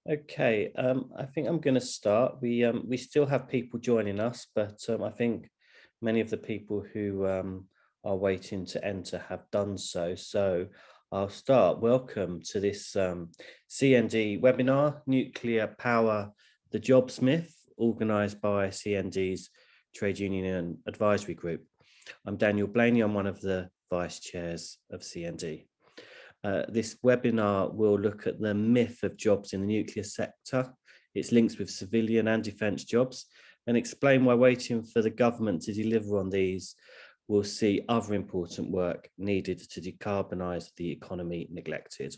Okay, I think I'm going to start. We still have people joining us, but I think many of the people who are waiting to enter have done so. So I'll start. Welcome to this CND webinar, Nuclear Power, the Jobs Myth, organised by CND's Trade Union Advisory Group. I'm Daniel Blaney. I'm one of the vice chairs of CND. This webinar will look at the myth of jobs in the nuclear sector, its links with civilian and defence jobs, and explain why waiting for the government to deliver on these will see other important work needed to decarbonise the economy neglected.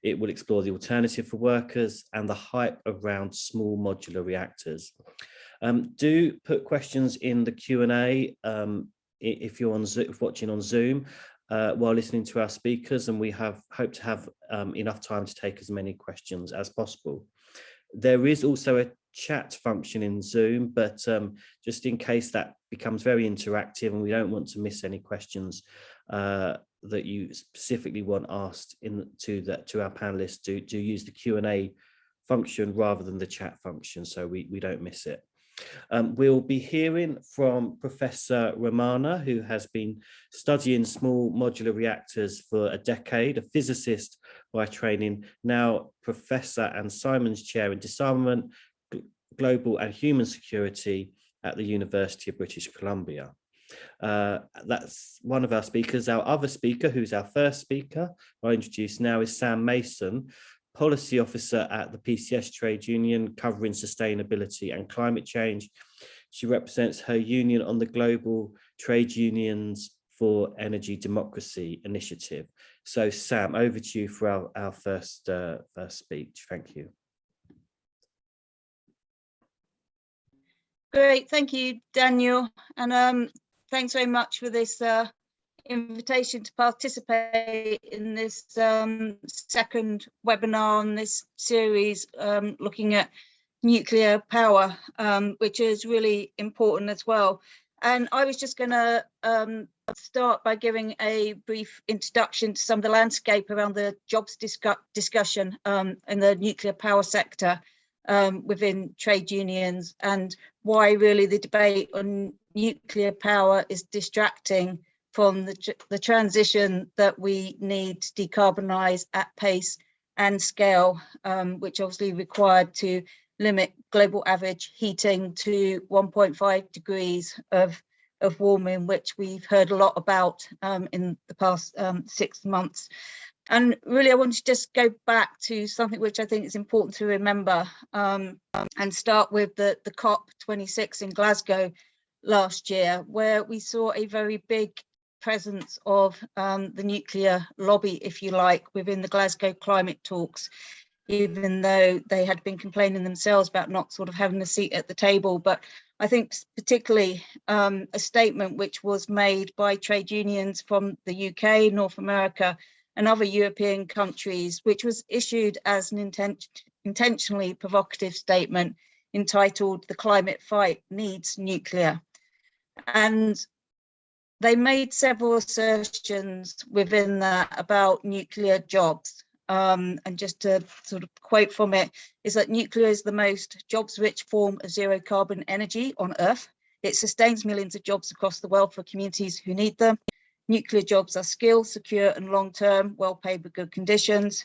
It will explore the alternative for workers and the hype around small modular reactors. Do put questions in the Q&A if you're watching on Zoom. While listening to our speakers, and we hope to have enough time to take as many questions as possible. There is also a chat function in Zoom, but just in case that becomes very interactive and we don't want to miss any questions that you specifically want asked to our panelists, do use the Q&A function rather than the chat function, so we don't miss it. We'll be hearing from Professor Romana, who has been studying small modular reactors for a decade, a physicist by training, now Professor and Simons Chair in Disarmament, Global and Human Security at the University of British Columbia. That's one of our speakers. Our other speaker, who's our first speaker, I'll introduce now, is Sam Mason, Policy Officer at the PCS Trade Union, covering sustainability and climate change. She represents her union on the Global Trade Unions for Energy Democracy initiative. So Sam, over to you for our first speech. Thank you. Great, thank you, Daniel. And thanks very much for this invitation to participate in this second webinar on this series looking at nuclear power, which is really important as well. And I was just going to start by giving a brief introduction to some of the landscape around the jobs discussion in the nuclear power sector within trade unions, and why really the debate on nuclear power is distracting from the transition that we need to decarbonise at pace and scale, which obviously required to limit global average heating to 1.5 degrees of warming, which we've heard a lot about in the past 6 months. And really, I want to just go back to something which I think is important to remember, and start with the COP26 in Glasgow last year, where we saw a very big presence of the nuclear lobby, if you like, within the Glasgow climate talks, even though they had been complaining themselves about not sort of having a seat at the table. But I think particularly a statement which was made by trade unions from the UK, North America, and other European countries, which was issued as an intentionally provocative statement entitled "The Climate Fight Needs Nuclear." And they made several assertions within that about nuclear jobs. And just to sort of quote from it, is that nuclear is the most jobs-rich form of zero carbon energy on Earth. It sustains millions of jobs across the world for communities who need them. Nuclear jobs are skilled, secure and long-term, well paid with good conditions,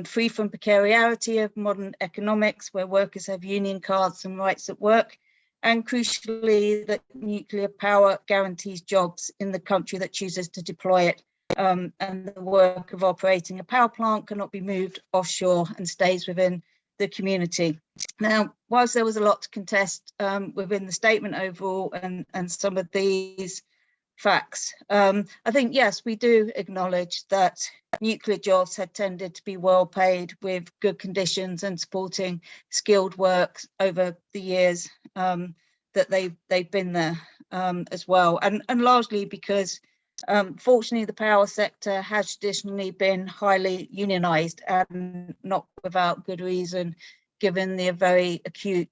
free from precariety of modern economics, where workers have union cards and rights at work. And crucially, that nuclear power guarantees jobs in the country that chooses to deploy it. And the work of operating a power plant cannot be moved offshore and stays within the community. Now, whilst there was a lot to contest within the statement overall and some of these facts, I think, yes, we do acknowledge that nuclear jobs had tended to be well paid with good conditions and supporting skilled work over the years that they've been there as well, and largely because fortunately the power sector has traditionally been highly unionized, and not without good reason, given the very acute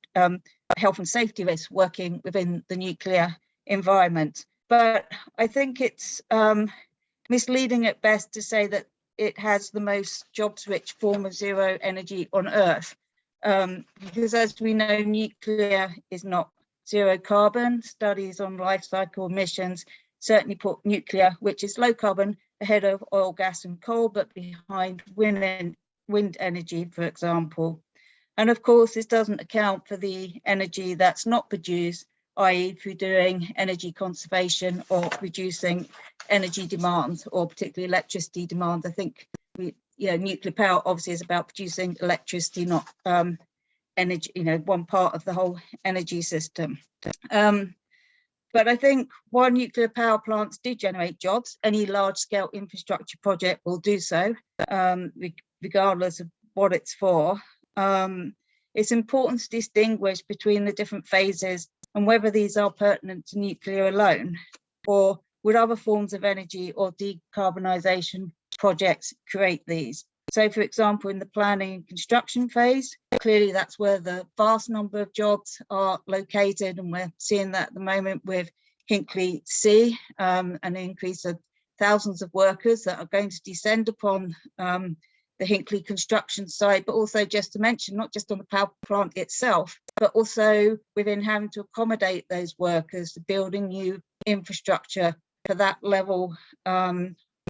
health and safety risks working within the nuclear environment. But I think it's misleading at best to say that it has the most jobs-rich form of zero energy on Earth, because as we know, nuclear is not zero carbon. Studies on life cycle emissions certainly put nuclear, which is low carbon, ahead of oil, gas and coal, but behind wind energy, for example. And of course, this doesn't account for the energy that's not produced, i.e. through doing energy conservation or reducing energy demand, or particularly electricity demand. I think nuclear power obviously is about producing electricity, not energy, one part of the whole energy system. But I think while nuclear power plants do generate jobs, any large-scale infrastructure project will do so, regardless of what it's for. It's important to distinguish between the different phases and whether these are pertinent to nuclear alone, or would other forms of energy or decarbonisation projects create these. So, for example, in the planning and construction phase, clearly that's where the vast number of jobs are located, and we're seeing that at the moment with Hinkley C, an increase of thousands of workers that are going to descend upon the Hinkley construction site, but also, just to mention, not just on the power plant itself, but also within having to accommodate those workers, building new infrastructure for that level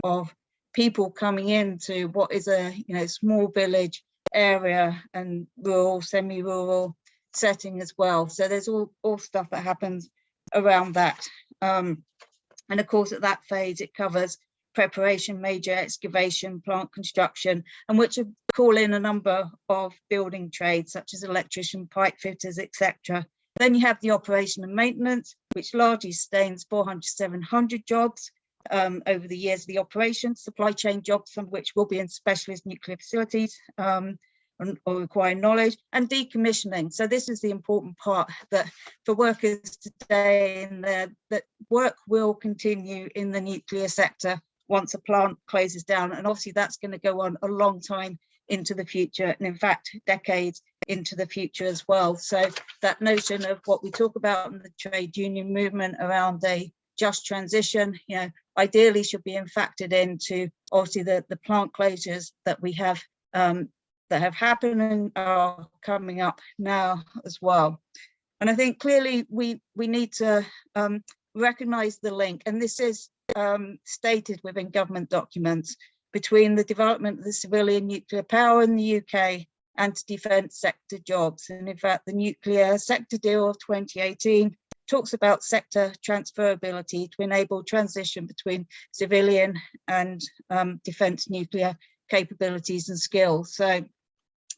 of people coming into what is a small village area and rural, semi-rural setting as well. So there's all stuff that happens around that. And of course, at that phase, it covers preparation, major excavation, plant construction, and which call in a number of building trades such as electrician, pipe fitters, etc. Then you have the operation and maintenance, which largely sustains 400 to 700 jobs over the years of the operation, supply chain jobs, some of which will be in specialist nuclear facilities or require knowledge, and decommissioning. So this is the important part, that for workers today, that work will continue in the nuclear sector once a plant closes down, and obviously that's going to go on a long time into the future, and in fact decades into the future as well. So that notion of what we talk about in the trade union movement around a just transition, ideally should be factored into obviously the plant closures that we have that have happened and are coming up now as well. And I think clearly we need to recognise the link, and this is stated within government documents, between the development of the civilian nuclear power in the UK and defence sector jobs. And in fact, the nuclear sector deal of 2018 talks about sector transferability to enable transition between civilian and defence nuclear capabilities and skills. So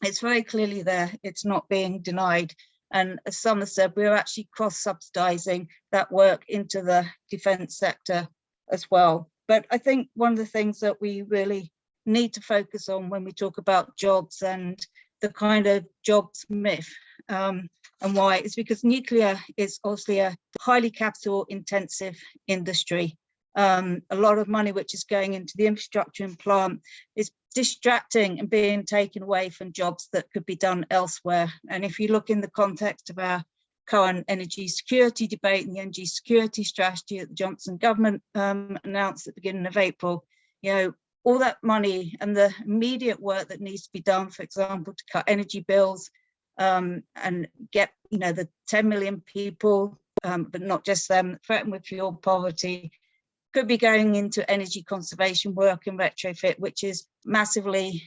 it's very clearly there, it's not being denied. And as Summer said, we're actually cross-subsidising that work into the defence sector as well. But I think one of the things that we really need to focus on when we talk about jobs and the kind of jobs myth, and why, is because nuclear is obviously a highly capital intensive industry. A lot of money which is going into the infrastructure and plant is distracting and being taken away from jobs that could be done elsewhere. And if you look in the context of our current energy security debate and the energy security strategy that the Johnson government announced at the beginning of April, all that money and the immediate work that needs to be done, for example, to cut energy bills and get the 10 million people, but not just them, threatened with fuel poverty, could be going into energy conservation work and retrofit, which is massively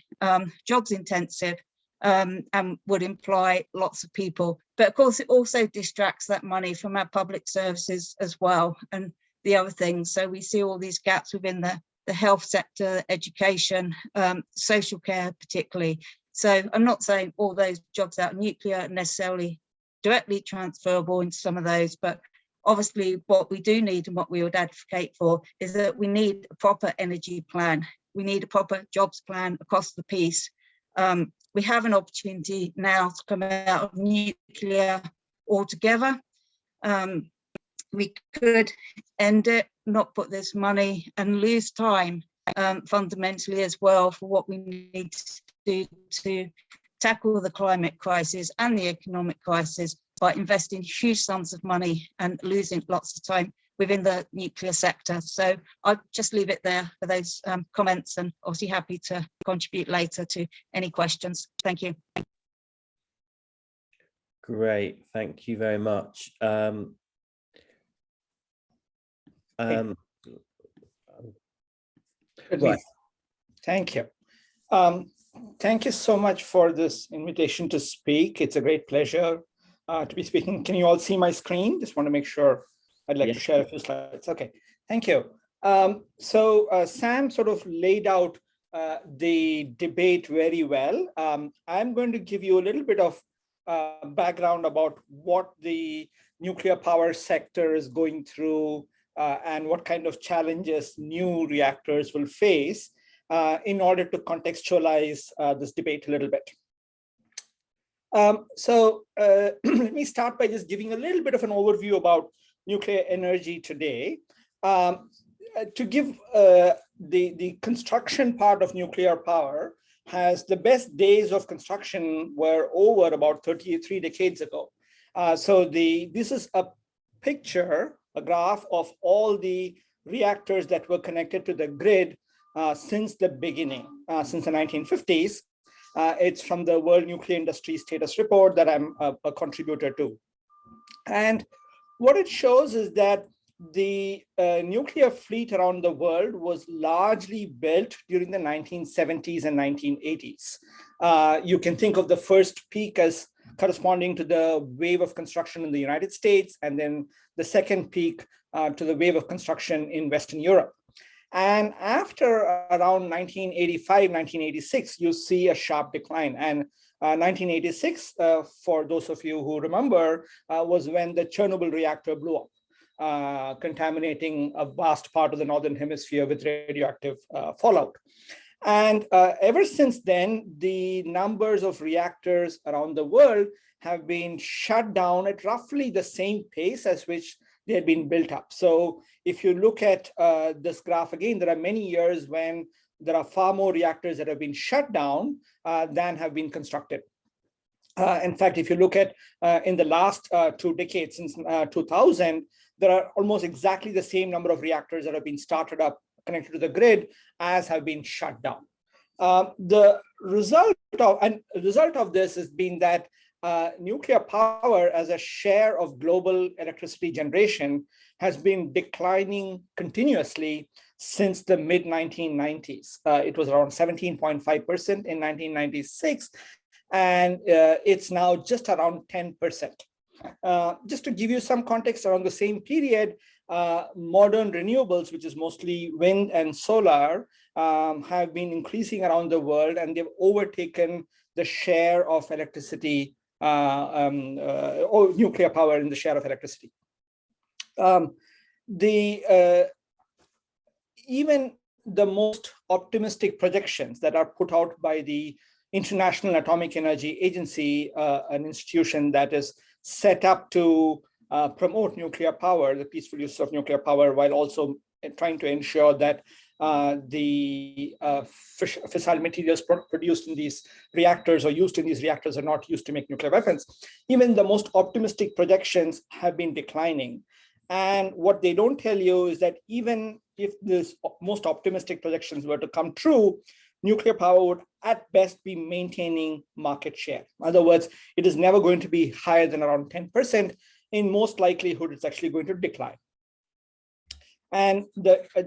jobs intensive and would imply lots of people. But of course, it also distracts that money from our public services as well and the other things. So we see all these gaps within the health sector, education, social care particularly. So I'm not saying all those jobs out of nuclear are necessarily directly transferable into some of those, but obviously what we do need and what we would advocate for is that we need a proper energy plan. We need a proper jobs plan across the piece. We have an opportunity now to come out of nuclear altogether. We could end it, not put this money and lose time fundamentally as well for what we need to do to tackle the climate crisis and the economic crisis by investing huge sums of money and losing lots of time within the nuclear sector. So I'll just leave it there for those comments, and obviously happy to contribute later to any questions. Thank you. Great, thank you very much. Right. Thank you. Thank you so much for this invitation to speak. It's a great pleasure to be speaking. Can you all see my screen? Just want to make sure. I'd like to share a few slides. Okay, thank you. So Sam sort of laid out the debate very well. I'm going to give you a little bit of background about what the nuclear power sector is going through and what kind of challenges new reactors will face in order to contextualize this debate a little bit. Let me start by just giving a little bit of an overview about nuclear energy today. To give the construction part of nuclear power has the best days of construction were over about 33 decades ago. This is a picture, a graph of all the reactors that were connected to the grid since the beginning, since the 1950s. It's from the World Nuclear Industry Status Report that I'm a contributor to. And what it shows is that the nuclear fleet around the world was largely built during the 1970s and 1980s. You can think of the first peak as corresponding to the wave of construction in the United States, and then the second peak to the wave of construction in Western Europe. And after around 1985, 1986, you see a sharp decline. And 1986, for those of you who remember, was when the Chernobyl reactor blew up, contaminating a vast part of the Northern Hemisphere with radioactive fallout. And ever since then, the numbers of reactors around the world have been shut down at roughly the same pace as which they had been built up. So if you look at this graph again, there are many years when there are far more reactors that have been shut down than have been constructed. In fact, if you look at in the last 2 decades, since 2000, there are almost exactly the same number of reactors that have been started up connected to the grid as have been shut down. The result of this has been that nuclear power as a share of global electricity generation has been declining continuously since the mid-1990s. It was around 17.5% in 1996, and it's now just around 10%. Just to give you some context, around the same period, modern renewables, which is mostly wind and solar, have been increasing around the world, and they've overtaken the share of electricity or nuclear power in the share of electricity. Even the most optimistic projections that are put out by the International Atomic Energy Agency, an institution that is set up to promote nuclear power, the peaceful use of nuclear power, while also trying to ensure that the fissile materials produced in these reactors or used in these reactors are not used to make nuclear weapons. Even the most optimistic projections have been declining. And what they don't tell you is that even if this most optimistic projections were to come true, nuclear power would at best be maintaining market share. In other words, it is never going to be higher than around 10%. In most likelihood, it's actually going to decline. And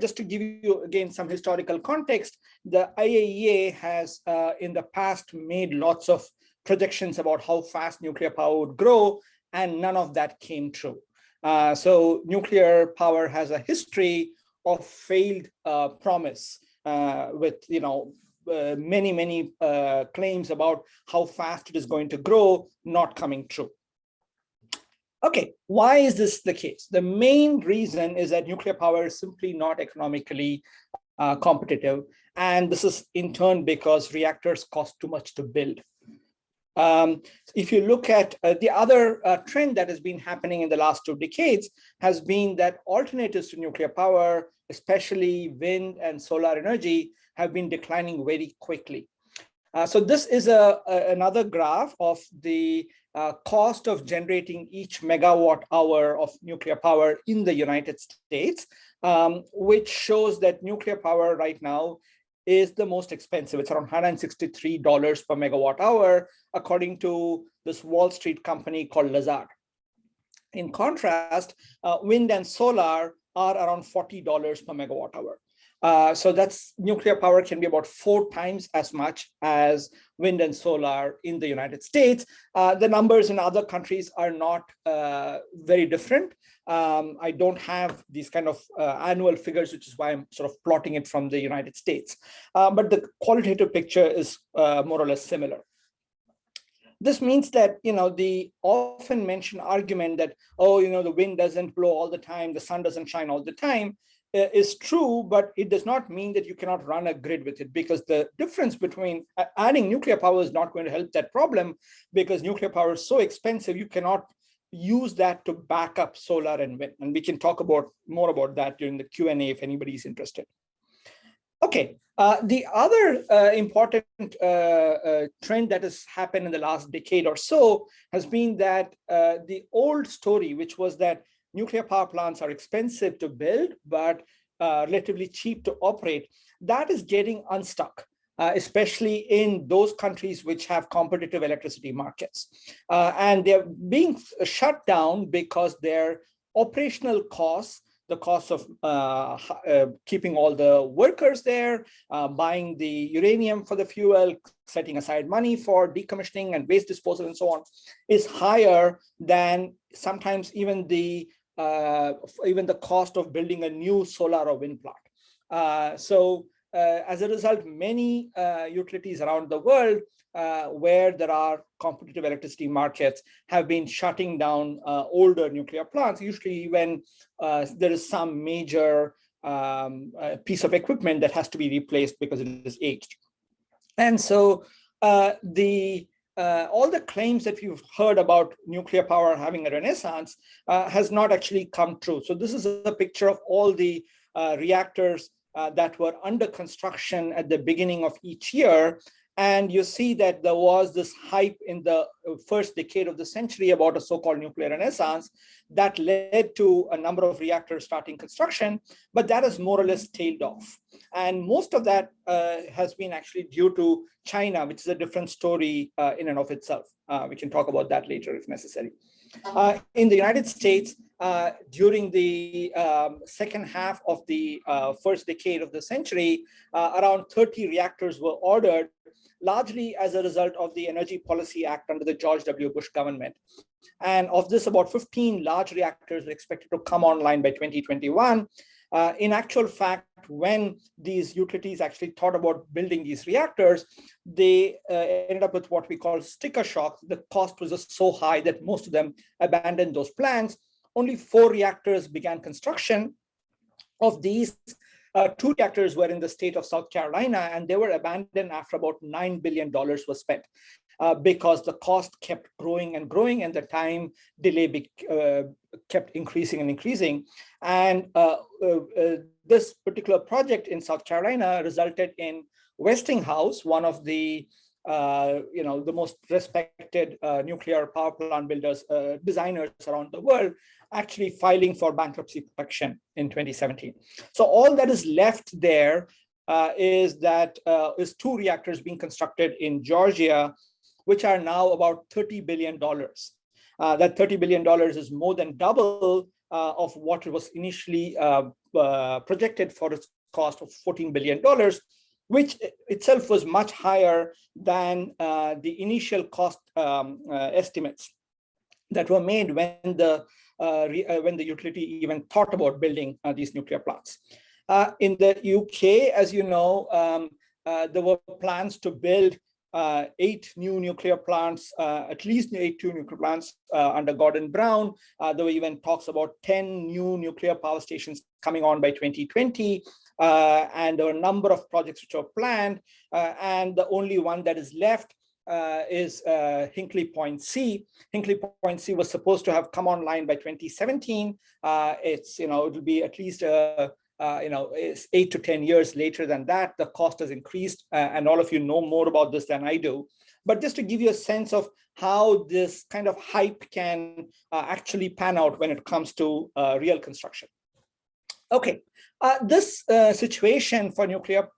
just to give you, again, some historical context, the IAEA has in the past made lots of projections about how fast nuclear power would grow, and none of that came true. So nuclear power has a history of failed promise with many claims about how fast it is going to grow not coming true. Okay, why is this the case? The main reason is that nuclear power is simply not economically competitive. And this is in turn because reactors cost too much to build. If you look at the other trend that has been happening in the last 2 decades has been that alternatives to nuclear power, especially wind and solar energy, have been declining very quickly. So this is another graph of the cost of generating each megawatt hour of nuclear power in the United States, which shows that nuclear power right now is the most expensive. It's around $163 per megawatt hour, according to this Wall Street company called Lazard. In contrast, wind and solar are around $40 per megawatt hour. So that's nuclear power can be about 4 times as much as wind and solar in the United States. The numbers in other countries are not very different. I don't have these kind of annual figures, which is why I'm sort of plotting it from the United States. But the qualitative picture is more or less similar. This means that, the often mentioned argument that, oh, the wind doesn't blow all the time, the sun doesn't shine all the time, is true, but it does not mean that you cannot run a grid with it, because the difference between adding nuclear power is not going to help that problem, because nuclear power is so expensive, you cannot use that to back up solar and wind. And we can talk more about that during the Q&A if anybody is interested. Okay, the other important trend that has happened in the last decade or so has been that the old story, which was that nuclear power plants are expensive to build, but relatively cheap to operate, that is getting unstuck, especially in those countries which have competitive electricity markets. And they're being shut down because their operational costs, the cost of keeping all the workers there, buying the uranium for the fuel, setting aside money for decommissioning and waste disposal and so on, is higher than sometimes even the cost of building a new solar or wind plant. So as a result, many utilities around the world where there are competitive electricity markets have been shutting down older nuclear plants, usually when there is some major piece of equipment that has to be replaced because it is aged. And so all the claims that you've heard about nuclear power having a renaissance has not actually come true. So this is a picture of all the reactors that were under construction at the beginning of each year. And you see that there was this hype in the first decade of the century about a so-called nuclear renaissance that led to a number of reactors starting construction, but that has more or less tailed off. And most of that has been actually due to China, which is a different story in and of itself. We can talk about that later if necessary. In the United States, during the second half of the first decade of the century, around 30 reactors were ordered, largely as a result of the Energy Policy Act under the George W. Bush government. And of this, about 15 large reactors are expected to come online by 2021. In actual fact, when these utilities actually thought about building these reactors, they ended up with what we call sticker shock. The cost was just so high that most of them abandoned those plans. Only 4 reactors began construction. Of these, 2 reactors were in the state of South Carolina, and they were abandoned after about $9 billion was spent because the cost kept growing and growing, and the time delay kept increasing and increasing. And this particular project in South Carolina resulted in Westinghouse, one of the the most respected nuclear power plant builders, designers around the world, actually filing for bankruptcy protection in 2017. So all that is left there is 2 reactors being constructed in Georgia, which are now about $30 billion. That $30 billion is more than double of what was initially projected for its cost of $14 billion, which itself was much higher than the initial cost estimates that were made when the utility even thought about building these nuclear plants. In the UK, as you know, there were plans to build 8 new nuclear plants, at least 8 new nuclear plants under Gordon Brown. There were even talks about 10 new nuclear power stations coming on by 2020. And there were a number of projects which were planned. And the only one that is left is Hinkley Point C. Hinkley Point C was supposed to have come online by 2017. It'll be at least it's 8 to 10 years later than that. The cost has increased, and all of you know more about this than I do. But just to give you a sense of how this kind of hype can actually pan out when it comes to real construction. Okay, this situation for nuclear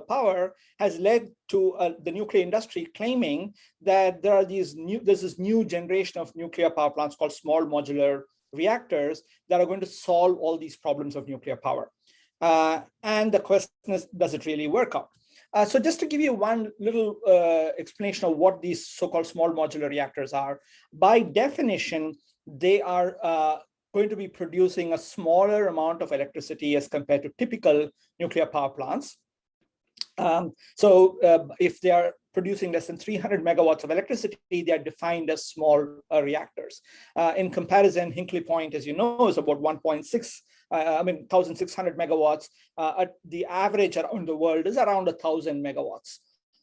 power has led to the nuclear industry claiming that there's this new generation of nuclear power plants called small modular reactors that are going to solve all these problems of nuclear power. And the question is, does it really work out? So just to give you one little explanation of what these so-called small modular reactors are, by definition, they are going to be producing a smaller amount of electricity as compared to typical nuclear power plants. If they are producing less than 300 megawatts of electricity, they are defined as small reactors. In comparison, Hinkley Point, as you know, is about 1,600 megawatts. The average around the world is around 1,000 megawatts.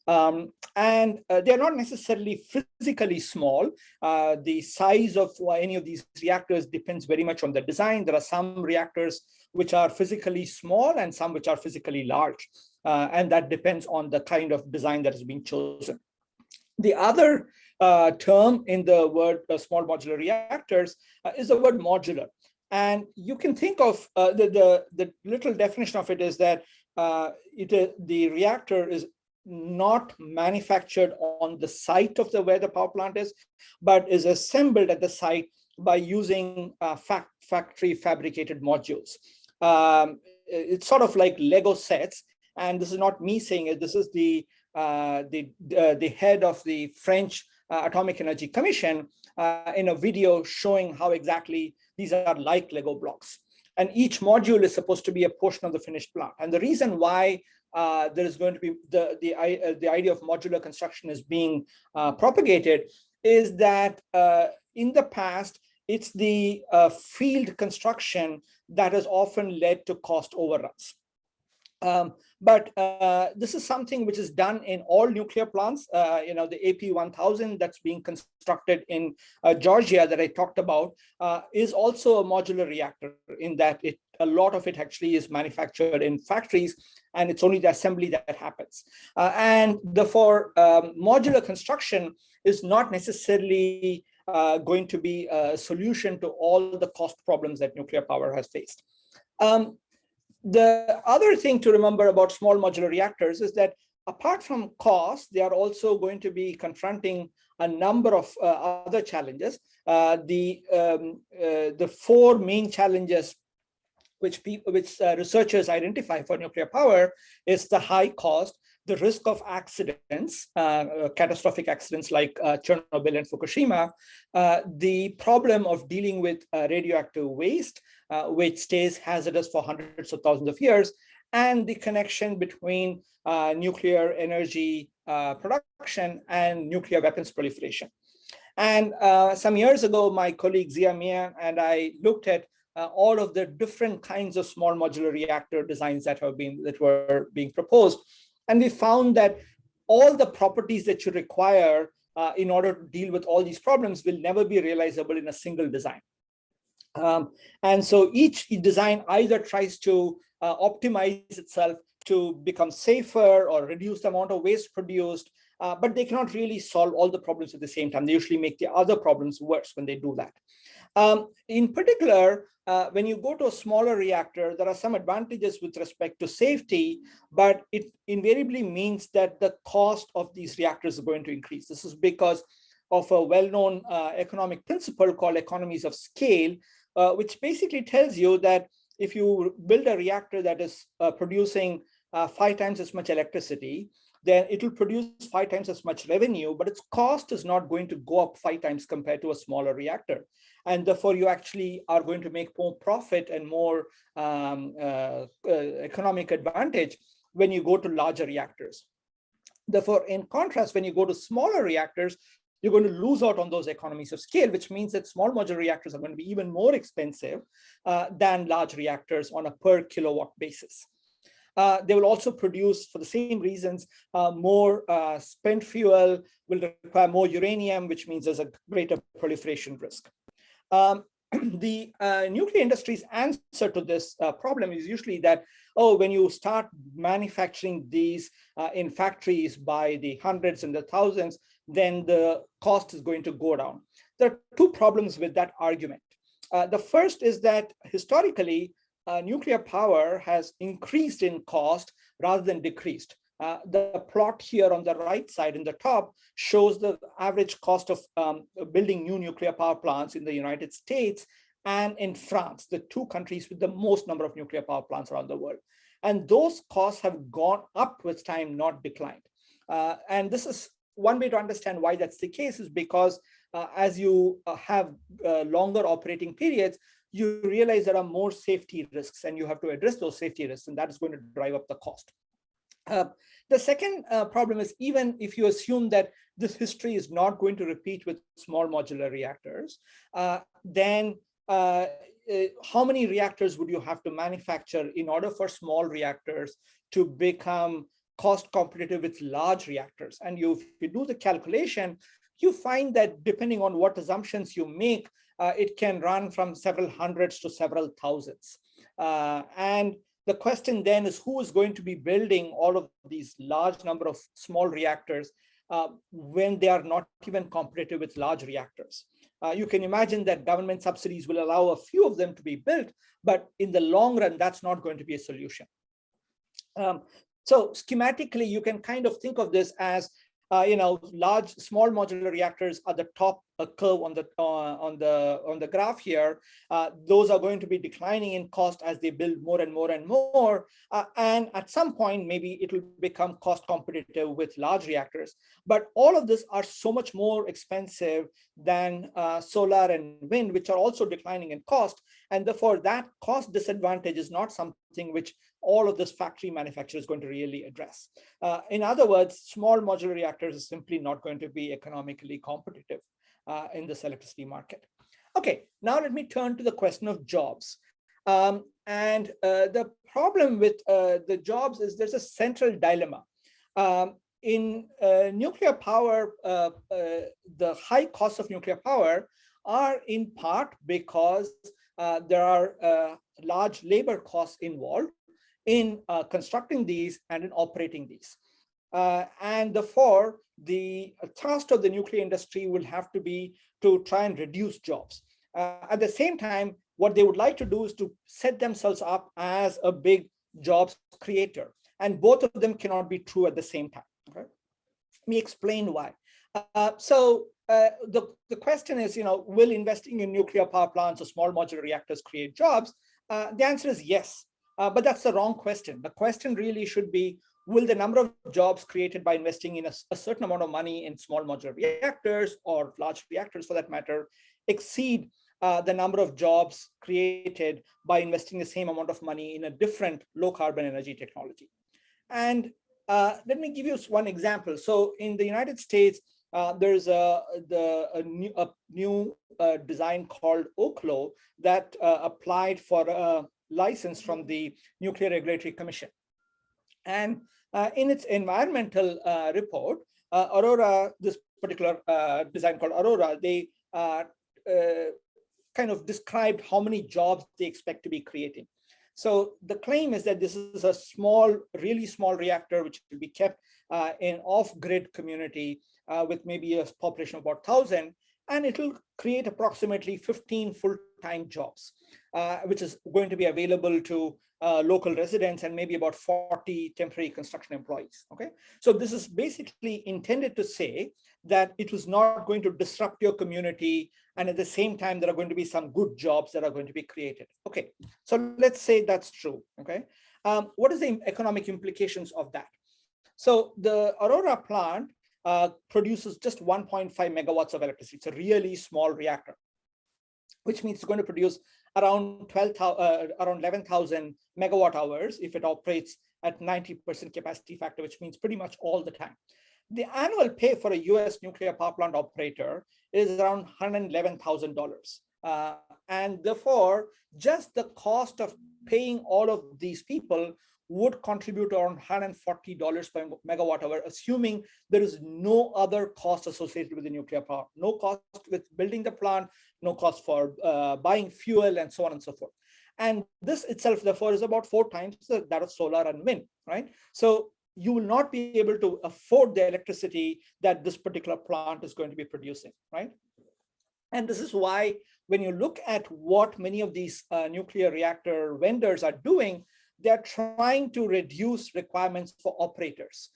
They're not necessarily physically small. The size of any of these reactors depends very much on the design. There are some reactors which are physically small and some which are physically large. And that depends on the kind of design that is being chosen. The other term in the word small modular reactors is the word modular. And you can think of the little definition of it is that the reactor is not manufactured on the site of where the power plant is, but is assembled at the site by using factory fabricated modules. It's sort of like Lego sets, and this is not me saying it. This is the head of the French Atomic Energy Commission in a video showing how exactly these are like Lego blocks. And each module is supposed to be a portion of the finished plant. And the reason why there is going to be the idea of modular construction is being propagated is that in the past, it's the field construction that has often led to cost overruns. But this is something which is done in all nuclear plants. The AP1000 that's being constructed in Georgia that I talked about is also a modular reactor in that a lot of it actually is manufactured in factories, and it's only the assembly that happens. And therefore, modular construction is not necessarily going to be a solution to all the cost problems that nuclear power has faced. The other thing to remember about small modular reactors is that apart from cost, they are also going to be confronting a number of other challenges. The four main challenges which researchers identify for nuclear power is the high cost, the risk of accidents, catastrophic accidents like Chernobyl and Fukushima, the problem of dealing with radioactive waste, which stays hazardous for hundreds of thousands of years, and the connection between nuclear energy production and nuclear weapons proliferation. And some years ago, my colleague Zia Mia and I looked at all of the different kinds of small modular reactor designs that were being proposed. And we found that all the properties that you require in order to deal with all these problems will never be realizable in a single design. And so each design either tries to optimize itself to become safer or reduce the amount of waste produced, but they cannot really solve all the problems at the same time. They usually make the other problems worse when they do that. In particular, when you go to a smaller reactor, there are some advantages with respect to safety, but it invariably means that the cost of these reactors is going to increase. This is because of a well-known economic principle called economies of scale, which basically tells you that if you build a reactor that is producing 5 times as much electricity, then it will produce 5 times as much revenue, but its cost is not going to go up 5 times compared to a smaller reactor. And therefore, you actually are going to make more profit and more economic advantage when you go to larger reactors. Therefore, in contrast, when you go to smaller reactors, you're going to lose out on those economies of scale, which means that small modular reactors are going to be even more expensive than large reactors on a per kilowatt basis. They will also produce, for the same reasons, more spent fuel, will require more uranium, which means there's a greater proliferation risk. The nuclear industry's answer to this problem is usually that, when you start manufacturing these in factories by the hundreds and the thousands, then the cost is going to go down. There are 2 problems with that argument. The first is that historically, nuclear power has increased in cost rather than decreased. The plot here on the right side in the top shows the average cost of building new nuclear power plants in the United States and in France, the two countries with the most number of nuclear power plants around the world. And those costs have gone up with time, not declined. And this is one way to understand why that's the case, is because as you have longer operating periods, you realize there are more safety risks and you have to address those safety risks, and that is going to drive up the cost. The second problem is, even if you assume that this history is not going to repeat with small modular reactors, then how many reactors would you have to manufacture in order for small reactors to become cost competitive with large reactors? And if you do the calculation, you find that depending on what assumptions you make, it can run from several hundreds to several thousands. And the question then is, who is going to be building all of these large number of small reactors when they are not even competitive with large reactors? You can imagine that government subsidies will allow a few of them to be built, but in the long run, that's not going to be a solution. So schematically, you can kind of think of this as small modular reactors are the top curve on the graph here. Those are going to be declining in cost as they build more and more and more. And at some point, maybe it will become cost competitive with large reactors. But all of this are so much more expensive than solar and wind, which are also declining in cost. And therefore, that cost disadvantage is not something which all of this factory manufacturer is going to really address. In other words, small modular reactors is simply not going to be economically competitive in this electricity market. Okay, now let me turn to the question of jobs. The problem with the jobs is there's a central dilemma. In nuclear power, the high costs of nuclear power are in part because there are large labor costs involved in constructing these and in operating these. And therefore, the thrust of the nuclear industry will have to be to try and reduce jobs. At the same time, what they would like to do is to set themselves up as a big jobs creator. And both of them cannot be true at the same time. Okay? Let me explain why. The question is, will investing in nuclear power plants or small modular reactors create jobs? The answer is yes. But that's the wrong question. The question really should be, will the number of jobs created by investing in a certain amount of money in small modular reactors, or large reactors for that matter, exceed the number of jobs created by investing the same amount of money in a different low carbon energy technology? And let me give you one example. So in the United States, there's a new design called OKLO that applied for a license from the Nuclear Regulatory Commission. And in its environmental report, Aurora, this particular design called Aurora, they kind of described how many jobs they expect to be creating. So the claim is that this is a small, really small reactor which will be kept in off-grid community with maybe a population of about 1,000, and it will create approximately 15 full-time jobs, which is going to be available to local residents and maybe about 40 temporary construction employees. Okay, so this is basically intended to say that it was not going to disrupt your community, and at the same time there are going to be some good jobs that are going to be created. Okay, so let's say that's true. Okay, what is the economic implications of that? So the Aurora plant produces just 1.5 megawatts of electricity. It's a really small reactor, which means it's going to produce around 11,000 megawatt hours if it operates at 90% capacity factor, which means pretty much all the time. The annual pay for a US nuclear power plant operator is around $111,000. And therefore, just the cost of paying all of these people would contribute around $140 per megawatt hour, assuming there is no other cost associated with the nuclear power, no cost with building the plant, no cost for buying fuel, and so on and so forth. And this itself, therefore, is about 4 times that of solar and wind, right? So you will not be able to afford the electricity that this particular plant is going to be producing, right? And this is why when you look at what many of these nuclear reactor vendors are doing, they're trying to reduce requirements for operators.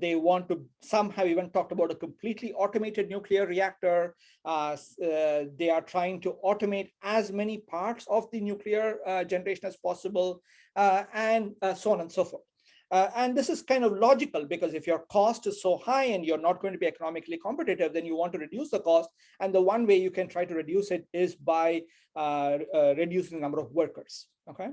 They want to, some have even talked about a completely automated nuclear reactor. They are trying to automate as many parts of the nuclear generation as possible, and so on and so forth. And this is kind of logical, because if your cost is so high and you're not going to be economically competitive, then you want to reduce the cost. And the one way you can try to reduce it is by reducing the number of workers. Okay.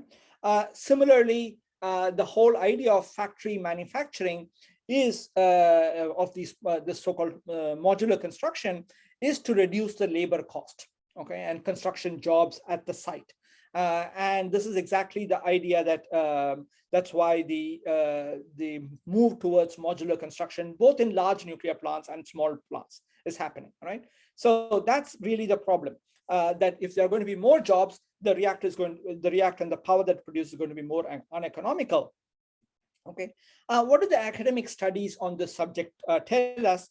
Similarly, the whole idea of factory manufacturing is of these this so-called modular construction is to reduce the labor cost, okay, and construction jobs at the site. And this is exactly the idea that that's why the move towards modular construction, both in large nuclear plants and small plants, is happening, right? So that's really the problem. That if there are going to be more jobs, the reactor and the power that produces is going to be more uneconomical. Okay, what do the academic studies on this subject tell us?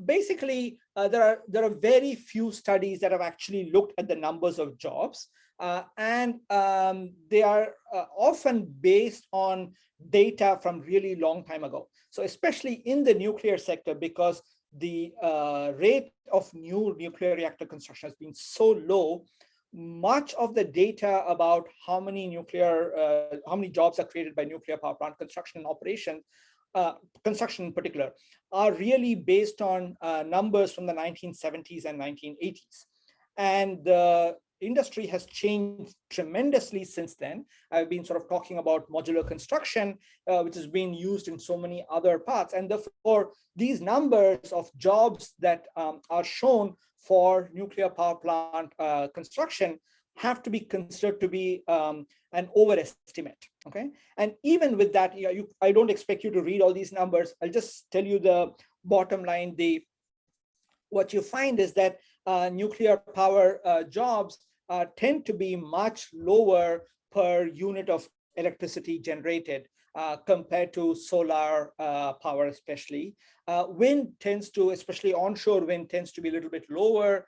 Basically, there are very few studies that have actually looked at the numbers of jobs, and they are often based on data from really long time ago. So especially in the nuclear sector, because the rate of new nuclear reactor construction has been so low, much of the data about how many jobs are created by nuclear power plant construction and operation, construction in particular, are really based on numbers from the 1970s and 1980s. And the industry has changed tremendously since then. I've been sort of talking about modular construction, which has been used in so many other parts. And therefore, these numbers of jobs that are shown for nuclear power plant construction have to be considered to be an overestimate. Okay, and even with that, I don't expect you to read all these numbers. I'll just tell you the bottom line. What you find is that nuclear power jobs tend to be much lower per unit of electricity generated compared to solar power, especially. Wind tends to, especially onshore wind, tends to be a little bit lower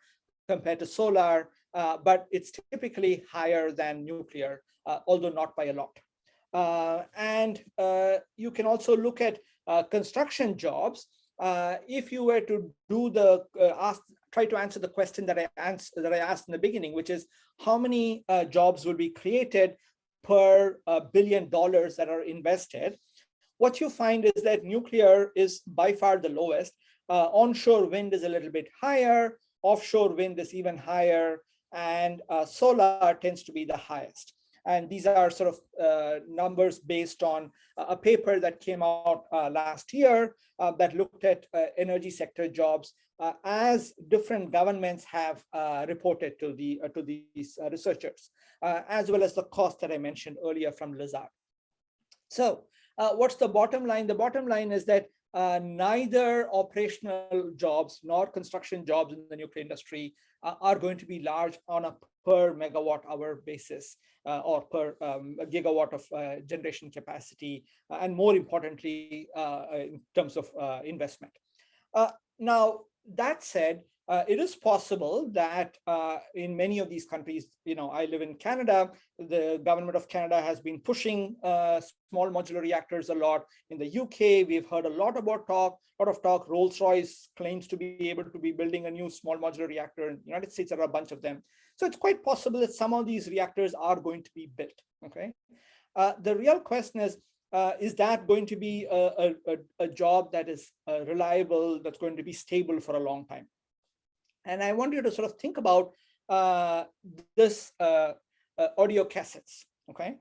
compared to solar, but it's typically higher than nuclear, although not by a lot. And you can also look at construction jobs. If you were to do try to answer the question that I asked in the beginning, which is how many jobs will be created per $1 billion that are invested, what you find is that nuclear is by far the lowest. Onshore wind is a little bit higher, offshore wind is even higher, and solar tends to be the highest. And these are sort of numbers based on a paper that came out last year that looked at energy sector jobs as different governments have reported to these researchers, as well as the cost that I mentioned earlier from Lazard. So what's the bottom line? The bottom line is that neither operational jobs nor construction jobs in the nuclear industry are going to be large on a per megawatt hour basis or per gigawatt of generation capacity, and more importantly, in terms of investment. Now, that said, it is possible that in many of these countries, I live in Canada, the government of Canada has been pushing small modular reactors a lot. In the UK, we've heard a lot of talk. Rolls-Royce claims to be able to be building a new small modular reactor. In the United States, there are a bunch of them. So it's quite possible that some of these reactors are going to be built, okay? The real question is that going to be a job that is reliable, that's going to be stable for a long time? And I want you to sort of think about this audio cassettes, okay?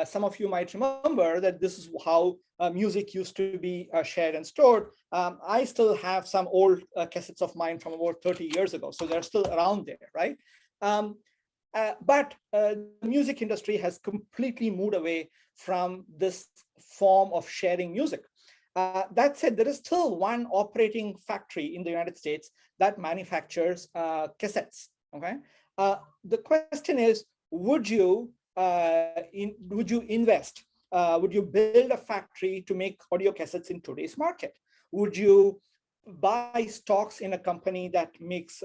Some of you might remember that this is how music used to be shared and stored. I still have some old cassettes of mine from about 30 years ago, so they're still around there, right? But the music industry has completely moved away from this form of sharing music. That said, there is still one operating factory in the United States that manufactures cassettes. Okay, the question is, would you invest? Would you build a factory to make audio cassettes in today's market? Would you buy stocks in a company that makes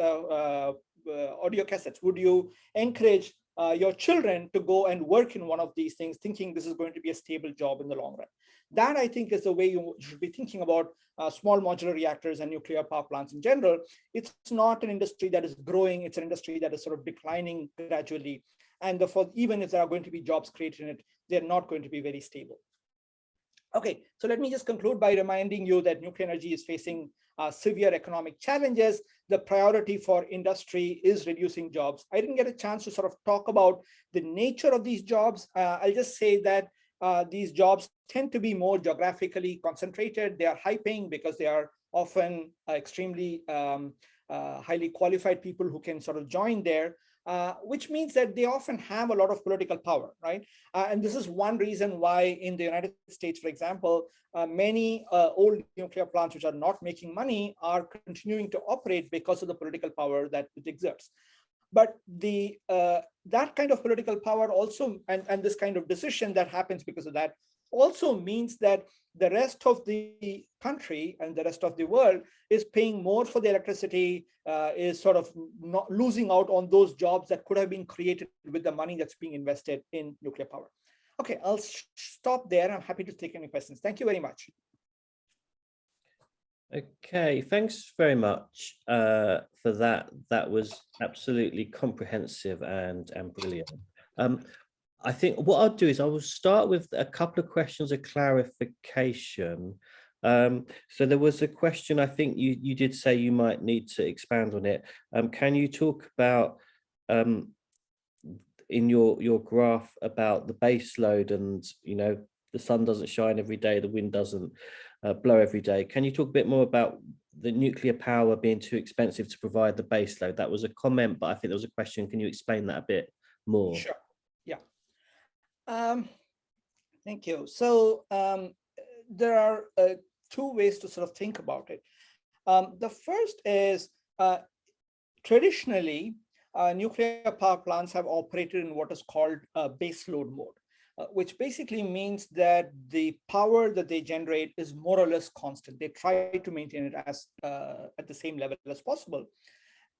audio cassettes? Would you encourage your children to go and work in one of these things, thinking this is going to be a stable job in the long run? That, I think, is the way you should be thinking about small modular reactors and nuclear power plants in general. It's not an industry that is growing. It's an industry that is sort of declining gradually. And therefore, even if there are going to be jobs created in it, they're not going to be very stable. Okay, so let me just conclude by reminding you that nuclear energy is facing severe economic challenges. The priority for industry is reducing jobs. I didn't get a chance to sort of talk about the nature of these jobs. I'll just say that these jobs tend to be more geographically concentrated. They are high paying because they are often extremely highly qualified people who can sort of join there. Which means that they often have a lot of political power, right? And this is one reason why in the United States, for example, many old nuclear plants which are not making money are continuing to operate because of the political power that it exerts. But the that kind of political power also, and this kind of decision that happens because of that, also means that the rest of the country and the rest of the world is paying more for the electricity, is sort of not losing out on those jobs that could have been created with the money that's being invested in nuclear power. Okay, I'll stop there. I'm happy to take any questions. Thank you very much. Okay, thanks very much for that. That was absolutely comprehensive and brilliant. I think what I'll do is I will start with a couple of questions of clarification. So there was a question, I think you did say you might need to expand on it. Can you talk about in your graph about the base load and, you know, the sun doesn't shine every day, the wind doesn't blow every day. Can you talk a bit more about the nuclear power being too expensive to provide the base load? That was a comment, but I think there was a question. Can you explain that a bit more? Sure. Yeah. Thank you. So there are two ways to sort of think about it. The first is traditionally, nuclear power plants have operated in what is called baseload mode, which basically means that the power that they generate is more or less constant. They try to maintain it as at the same level as possible.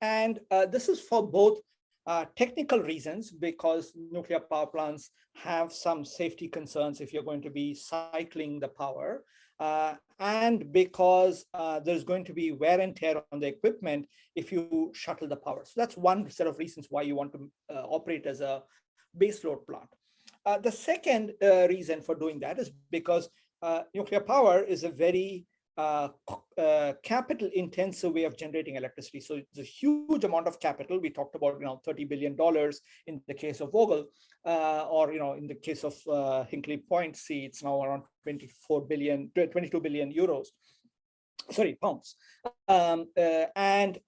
And this is for both technical reasons, because nuclear power plants have some safety concerns if you're going to be cycling the power, and because there's going to be wear and tear on the equipment if you shuttle the power. So that's one set of reasons why you want to operate as a baseload plant. The second reason for doing that is because nuclear power is a very capital intensive way of generating electricity. So it's a huge amount of capital. We talked about, $30 billion in the case of Vogtle, or in the case of Hinkley Point C, it's now around 22 billion euros. Sorry, pounds. And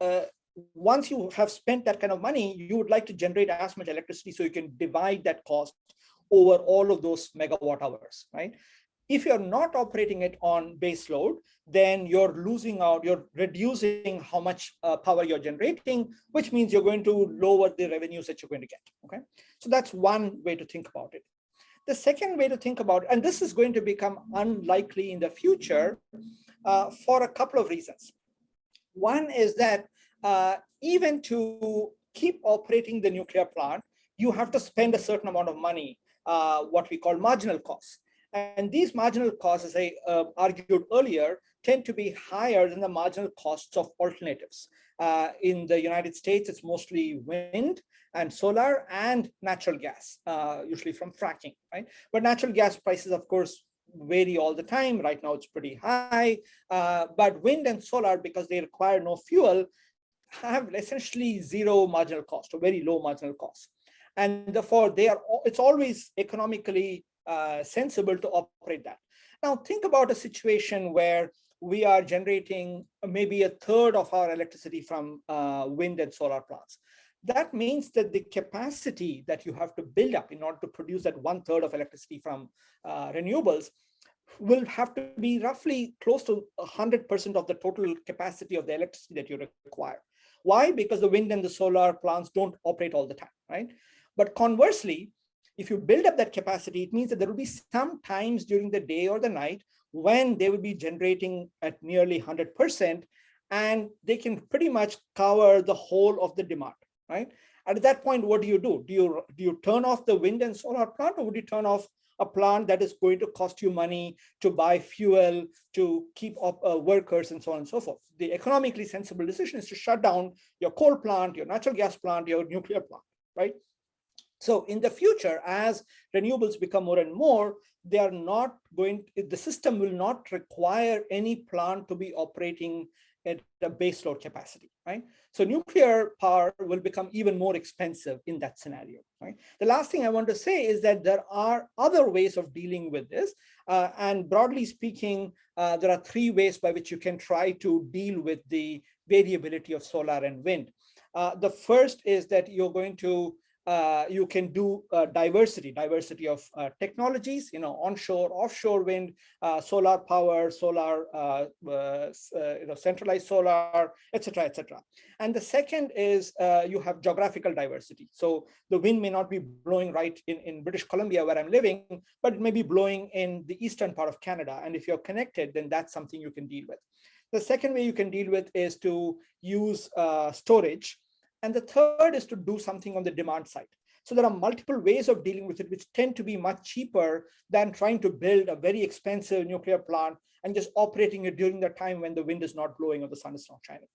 once you have spent that kind of money, you would like to generate as much electricity so you can divide that cost over all of those megawatt hours, right? If you're not operating it on base load, then you're losing out, you're reducing how much power you're generating, which means you're going to lower the revenues that you're going to get, okay? So that's one way to think about it. The second way to think about, and this is going to become unlikely in the future for a couple of reasons. One is that even to keep operating the nuclear plant, you have to spend a certain amount of money, what we call marginal costs. And these marginal costs, as I argued earlier, tend to be higher than the marginal costs of alternatives. In the United States, it's mostly wind and solar and natural gas, usually from fracking, right? But natural gas prices, of course, vary all the time. Right now, it's pretty high. But wind and solar, because they require no fuel, have essentially zero marginal cost or very low marginal cost. And therefore, it's always economically sensible to operate that. Now, think about a situation where we are generating maybe a third of our electricity from wind and solar plants. That means that the capacity that you have to build up in order to produce that 1/3 of electricity from renewables will have to be roughly close to 100% of the total capacity of the electricity that you require. Why? Because the wind and the solar plants don't operate all the time, right? But conversely, if you build up that capacity, it means that there will be some times during the day or the night when they will be generating at nearly 100%, and they can pretty much cover the whole of the demand, right? And at that point, what do? Do you turn off the wind and solar plant, or would you turn off a plant that is going to cost you money to buy fuel, to keep up workers, and so on and so forth? The economically sensible decision is to shut down your coal plant, your natural gas plant, your nuclear plant, right? So in the future, as renewables become more and more, they are not going, the system will not require any plant to be operating at a baseload capacity, right? So nuclear power will become even more expensive in that scenario, right? The last thing I want to say is that there are other ways of dealing with this. And broadly speaking, there are three ways by which you can try to deal with the variability of solar and wind. The first is that you're going to you can do diversity of technologies, onshore, offshore wind, solar power, solar, centralized solar, etc., etc. And the second is you have geographical diversity. So the wind may not be blowing right in British Columbia where I'm living, but it may be blowing in the eastern part of Canada. And if you're connected, then that's something you can deal with. The second way you can deal with is to use storage. And the third is to do something on the demand side. So there are multiple ways of dealing with it, which tend to be much cheaper than trying to build a very expensive nuclear plant and just operating it during the time when the wind is not blowing or the sun is not shining.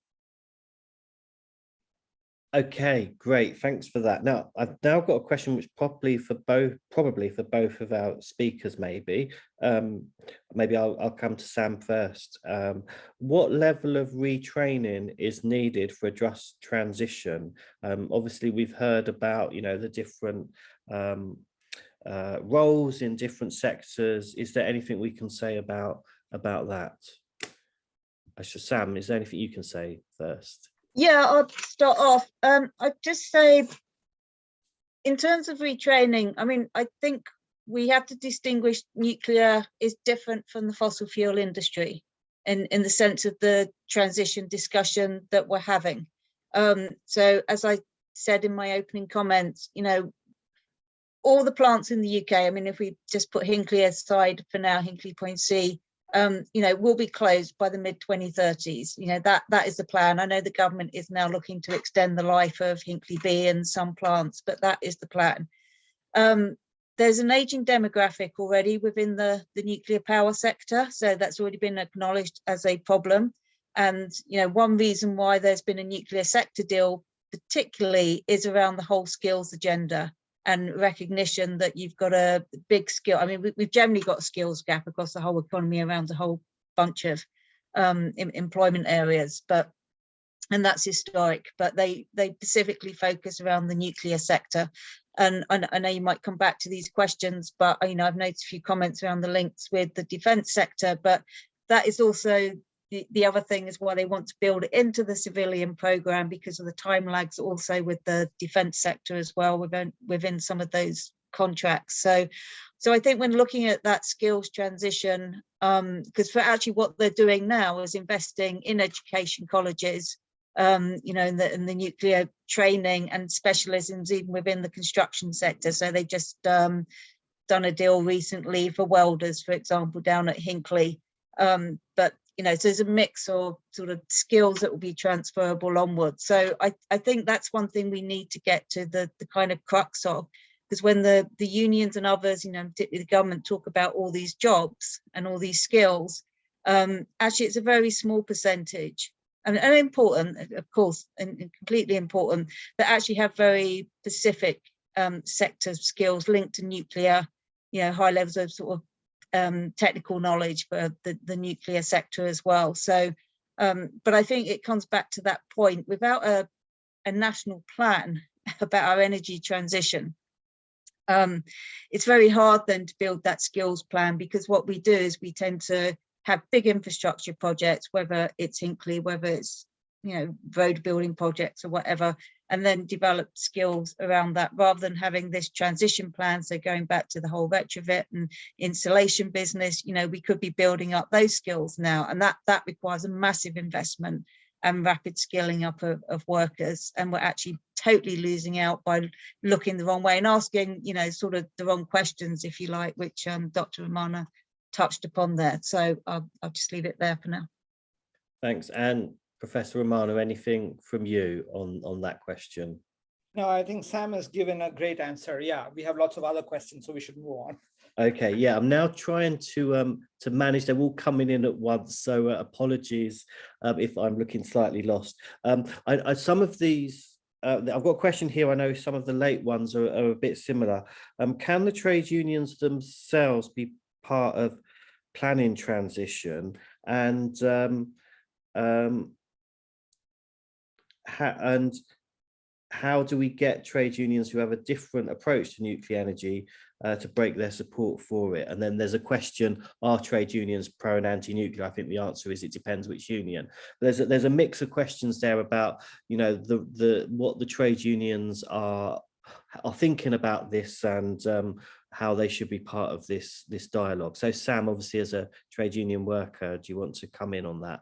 Okay, great. Thanks for that. Now, I've now got a question which probably for both of our speakers, maybe. Maybe I'll come to Sam first. What level of retraining is needed for a just transition? Obviously, we've heard about, the different roles in different sectors. Is there anything we can say about that? Sam, is there anything you can say first? Yeah, I'll start off. I'd just say, in terms of retraining, I think we have to distinguish nuclear is different from the fossil fuel industry in the sense of the transition discussion that we're having. So as I said in my opening comments, all the plants in the UK, if we just put Hinkley aside for now, Hinkley Point C, will be closed by the mid-2030s. That is the plan. I know the government is now looking to extend the life of Hinkley B and some plants, but that is the plan. There's an aging demographic already within the nuclear power sector, so that's already been acknowledged as a problem. And one reason why there's been a nuclear sector deal particularly is around the whole skills agenda and recognition that you've got a big skill. We've generally got a skills gap across the whole economy around a whole bunch of employment areas, and that's historic, but they specifically focus around the nuclear sector. And I know you might come back to these questions, but I've noticed a few comments around the links with the defence sector, but that is also the other thing is why they want to build it into the civilian programme, because of the time lags also with the defence sector as well within some of those contracts. So I think when looking at that skills transition, because for actually what they're doing now is investing in education colleges, in the nuclear training and specialisms even within the construction sector. So they just done a deal recently for welders, for example, down at Hinkley. But so there's a mix of sort of skills that will be transferable onwards. So I think that's one thing we need to get to the kind of crux of, because when the unions and others, particularly the government, talk about all these jobs and all these skills, actually it's a very small percentage and important, of course, and completely important, that actually have very specific sector skills linked to nuclear, high levels of sort of technical knowledge for the nuclear sector as well. So, but I think it comes back to that point. Without a national plan about our energy transition, it's very hard then to build that skills plan, because what we do is we tend to have big infrastructure projects, whether it's Hinkley, whether it's road building projects or whatever, and then develop skills around that, rather than having this transition plan. So going back to the whole retrofit and insulation business, we could be building up those skills now, and that requires a massive investment and rapid skilling up of workers. And we're actually totally losing out by looking the wrong way and asking, sort of the wrong questions, if you like, which Dr. Ramana touched upon there. So I'll just leave it there for now. Thanks. And Professor Romano, anything from you on that question? No, I think Sam has given a great answer. Yeah, we have lots of other questions, so we should move on. Okay, yeah, I'm now trying to manage. They're all coming in at once, so apologies if I'm looking slightly lost. Some of these, I've got a question here. I know some of the late ones are a bit similar. Can the trade unions themselves be part of planning transition, and how do we get trade unions who have a different approach to nuclear energy to break their support for it? And then there's a question, are trade unions pro and anti-nuclear? I think the answer is it depends which union. But there's a mix of questions there about, you know, what the trade unions are thinking about this, and how they should be part of this dialogue. So Sam, obviously as a trade union worker, do you want to come in on that?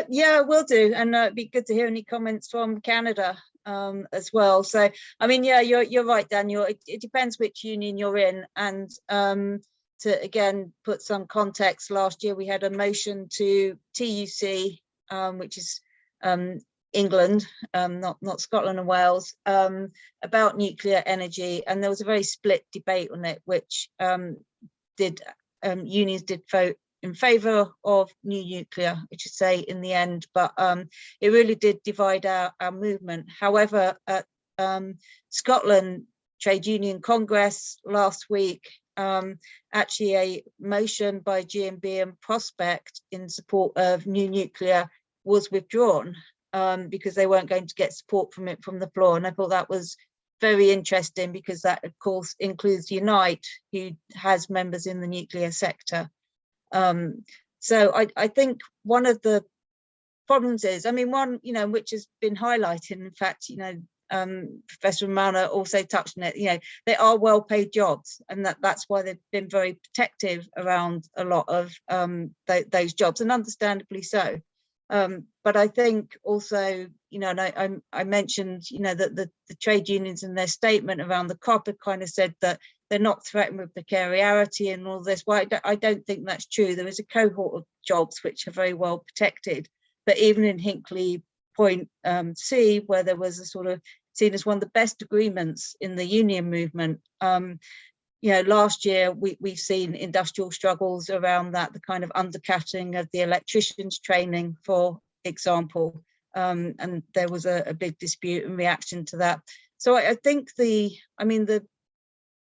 Yeah, will do, and it'd be good to hear any comments from Canada as well. So, I mean, yeah, you're right, Daniel. It depends which union you're in, and to again put some context, last year we had a motion to TUC, which is England, not Scotland and Wales, about nuclear energy, and there was a very split debate on it, which unions did vote in favour of new nuclear, which is say in the end, but it really did divide our movement. However, at Scotland Trade Union Congress last week, actually a motion by GMB and Prospect in support of new nuclear was withdrawn because they weren't going to get support from it from the floor. And I thought that was very interesting, because that of course includes Unite, who has members in the nuclear sector. So I think one of the problems is, I mean, one, you know, which has been highlighted, in fact, you know, Professor Romano also touched on it, you know, they are well-paid jobs, and that's why they've been very protective around a lot of those jobs, and understandably so. But I think also, you know, and I mentioned, you know, that the trade unions in their statement around the COP have kind of said that they're not threatened with precariety and all this. Well, I don't think that's true. There is a cohort of jobs which are very well protected. But even in Hinkley Point C, where there was a sort of seen as one of the best agreements in the union movement, you know, last year we've seen industrial struggles around that, the kind of undercutting of the electricians' training, for example, and there was a big dispute in reaction to that. So I think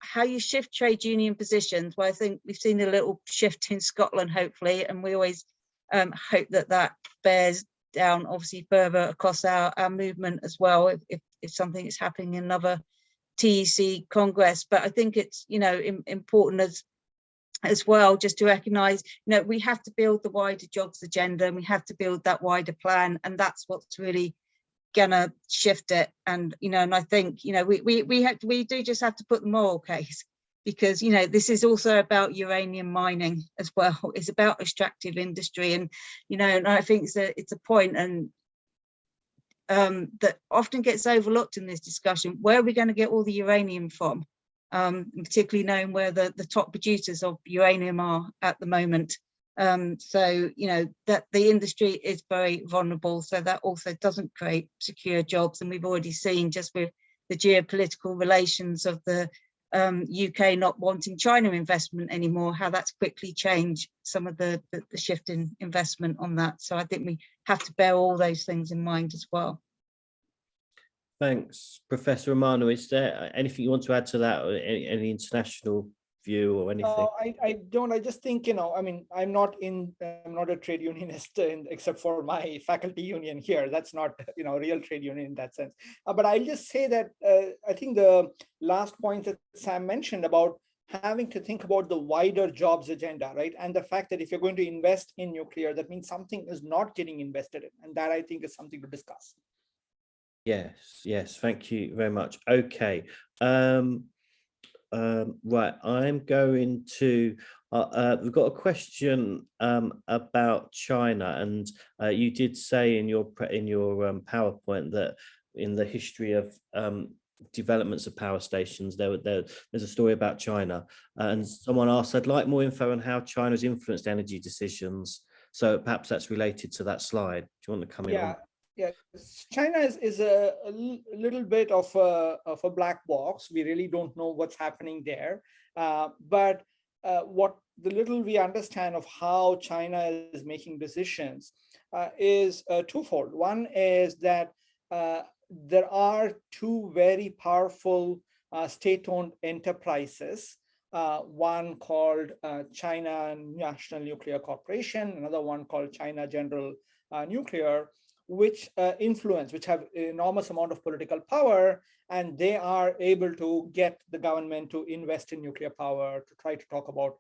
how you shift trade union positions, well, I think we've seen a little shift in Scotland, hopefully, and we always hope that bears down, obviously, further across our movement as well, if something is happening in another TEC Congress. But I think it's, you know, important as well, just to recognise, you know, we have to build the wider jobs agenda, and we have to build that wider plan, and that's what's really gonna shift it. And, you know, and I think, you know, we do just have to put the moral case, because, you know, this is also about uranium mining as well. It's about extractive industry, and, you know, and I think it's a point, and that often gets overlooked in this discussion. Where are we going to get all the uranium from? Particularly knowing where the top producers of uranium are at the moment. So, you know, that the industry is very vulnerable, so that also doesn't create secure jobs. And we've already seen, just with the geopolitical relations of the UK not wanting China investment anymore, how that's quickly changed some of the shift in investment on that. So I think we have to bear all those things in mind as well. Thanks, Professor Romano. Is there anything you want to add to that, or any international view or anything? I don't. I just think, you know, I mean, I'm not a trade unionist except for my faculty union here. That's not, you know, a real trade union in that sense. But I'll just say that I think the last point that Sam mentioned about having to think about the wider jobs agenda, right? And the fact that if you're going to invest in nuclear, that means something is not getting invested in. And that, I think, is something to discuss. Yes, thank you very much. Okay. Right, I'm going to, we've got a question about China, and you did say in your PowerPoint that in the history of developments of power stations, there's a story about China, and someone asked, I'd like more info on how China's influenced energy decisions So perhaps that's related to that slide. Do you want to come in on? Yeah, China is a little bit of a black box. We really don't know what's happening there. But what the little we understand of how China is making decisions is twofold. One is that there are two very powerful state-owned enterprises, one called China National Nuclear Corporation, another one called China General Nuclear, which have enormous amount of political power, and they are able to get the government to invest in nuclear power, to try to talk about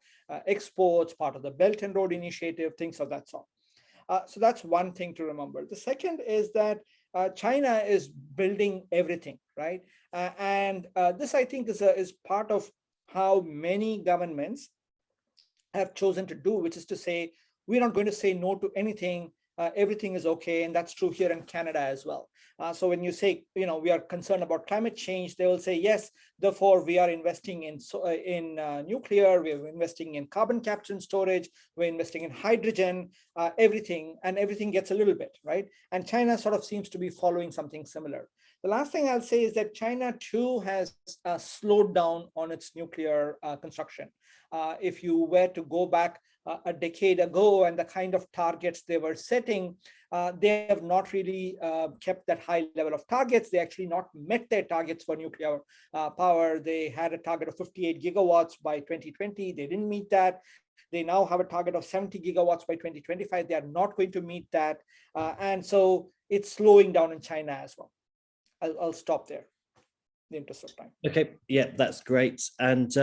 exports, part of the Belt and Road Initiative, things of that sort. So that's one thing to remember. The second is that China is building everything, right? And this, I think, is part of how many governments have chosen to do, which is to say, we're not going to say no to anything. Everything is okay, and that's true here in Canada as well. So when you say, we are concerned about climate change, they will say yes. Therefore, we are investing in nuclear. We are investing in carbon capture and storage. We're investing in hydrogen. Everything gets a little bit, right. And China sort of seems to be following something similar. The last thing I'll say is that China too has slowed down on its nuclear construction. If you were to go back a decade ago and the kind of targets they were setting, they have not really kept that high level of targets. They actually not met their targets for nuclear power. They had a target of 58 gigawatts by 2020. They didn't meet that. They now have a target of 70 gigawatts by 2025. They are not going to meet that. And so it's slowing down in China as well. I'll stop there. The interest of time. Okay, yeah, that's great. And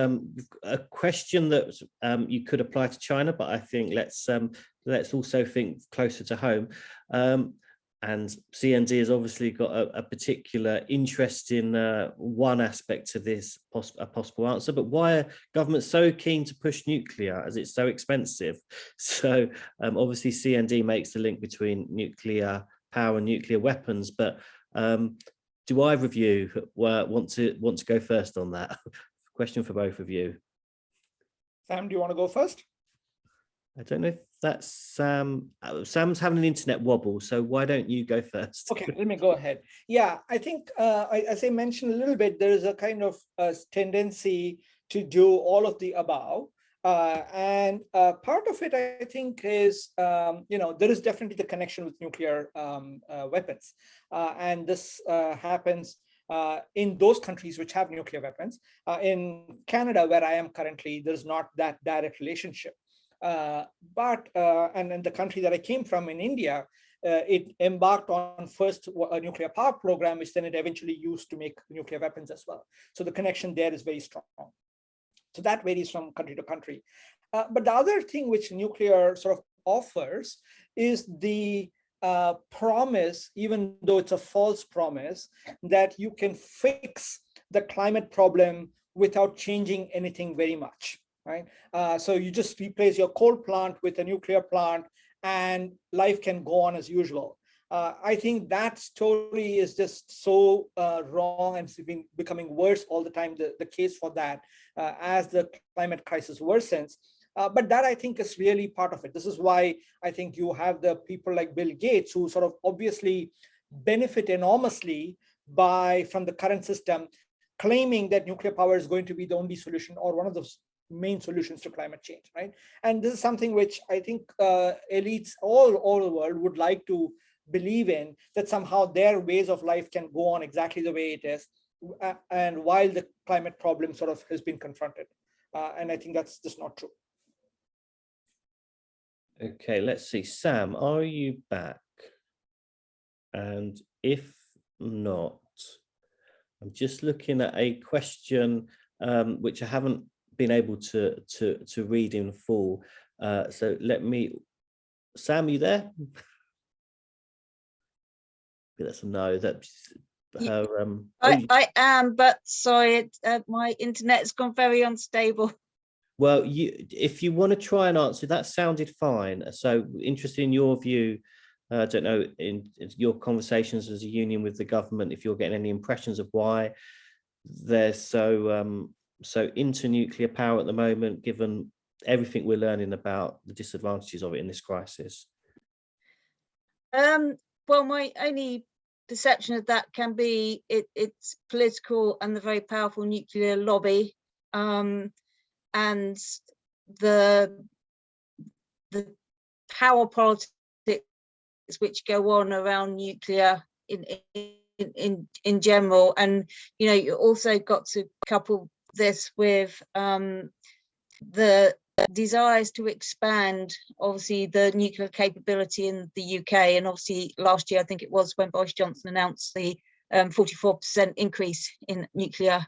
a question that you could apply to China, but I think let's also think closer to home. And CND has obviously got a particular interest in one aspect of this a possible answer. But why are governments so keen to push nuclear, as it's so expensive? So obviously CND makes the link between nuclear power and nuclear weapons, but do either of you want to go first on that? Question for both of you. Sam, do you want to go first? I don't know if that's Sam. Sam's having an internet wobble, so why don't you go first? Okay, let me go ahead. Yeah, I think, as I mentioned a little bit, there is a kind of tendency to do all of the above. And part of it, I think, is, there is definitely the connection with nuclear weapons. And this happens in those countries which have nuclear weapons. In Canada, where I am currently, there's not that direct relationship. But in the country that I came from, in India, it embarked on first a nuclear power program, which then it eventually used to make nuclear weapons as well. So the connection there is very strong. So that varies from country to country. But the other thing which nuclear sort of offers is the promise, even though it's a false promise, that you can fix the climate problem without changing anything very much, right? So you just replace your coal plant with a nuclear plant and life can go on as usual. I think that story is just so wrong, and it's been becoming worse all the time, the case for that, as the climate crisis worsens. But that, I think, is really part of it. This is why I think you have the people like Bill Gates, who sort of obviously benefit enormously from the current system, claiming that nuclear power is going to be the only solution or one of those main solutions to climate change, right? And this is something which I think elites all over the world would like to believe in, that somehow their ways of life can go on exactly the way it is, and while the climate problem sort of has been confronted. And I think that's just not true. Okay, let's see. Sam, are you back? And if not, I'm just looking at a question which I haven't been able to read in full. So let me, Sam, are you there? That's a no. That's her. I am, but sorry, my internet has gone very unstable. Well, if you want to try and answer, that sounded fine. So interested in your view. I don't know, in your conversations as a union with the government, if you're getting any impressions of why they're so into nuclear power at the moment, given everything we're learning about the disadvantages of it in this crisis? Well, my only perception of that can be it's political and the very powerful nuclear lobby, and the power politics which go on around nuclear in general. And you also got to couple this with the desires to expand, obviously, the nuclear capability in the UK. And obviously last year, I think it was, when Boris Johnson announced the 44% increase in nuclear